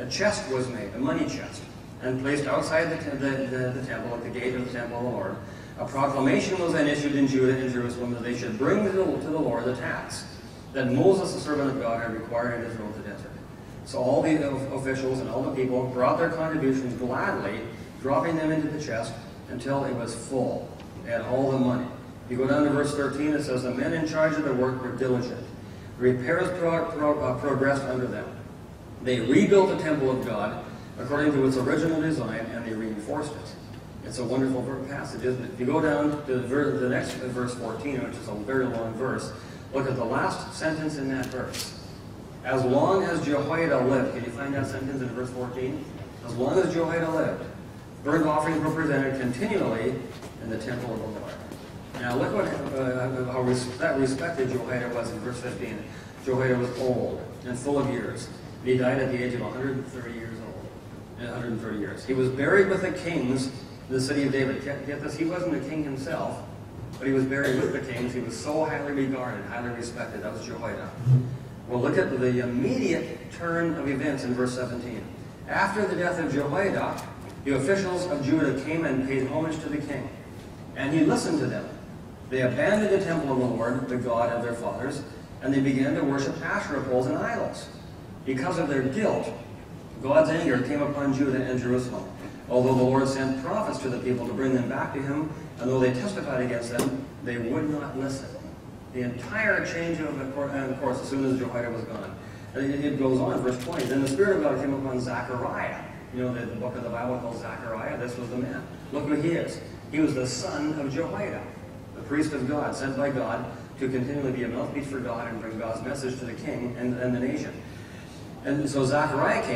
a chest was made, a money chest, and placed outside the temple, at the gate of the temple of the Lord. A proclamation was then issued in Judah and Jerusalem that they should bring to the Lord the tax that Moses, the servant of God, had required in Israel to enter. So all the officials and all the people brought their contributions gladly, dropping them into the chest until it was full. They had all the money. You go down to verse 13, it says, the men in charge of the work were diligent. Repairs progressed under them. They rebuilt the temple of God according to its original design, and they reinforced it. It's a wonderful passage, isn't it? If you go down to the next verse 14, which is a very long verse, look at the last sentence in that verse. As long as Jehoiada lived, can you find that sentence in verse 14? As long as Jehoiada lived, burnt offerings were presented continually in the temple of the Lord. Now look how respected Jehoiada was in verse 15. Jehoiada was old and full of years. He died at the age of 130 years old. 130 years. He was buried with the kings in the city of David. Get this, he wasn't a king himself, but he was buried with the kings. He was so highly regarded, highly respected. That was Jehoiada. Well, look at the immediate turn of events in verse 17. After the death of Jehoiada, the officials of Judah came and paid homage to the king, and he listened to them. They abandoned the temple of the Lord, the God of their fathers, and they began to worship Asherah poles and idols. Because of their guilt, God's anger came upon Judah and Jerusalem. Although the Lord sent prophets to the people to bring them back to him, and though they testified against them, they would not listen. The entire change of course as soon as Jehoiada was gone. It goes on, verse 20. Then the Spirit of God came upon Zechariah. You know the book of the Bible called Zechariah? This was the man. Look who he is. He was the son of Jehoiada, the priest of God, sent by God to continually be a mouthpiece for God and bring God's message to the king and the nation. And so Zechariah came.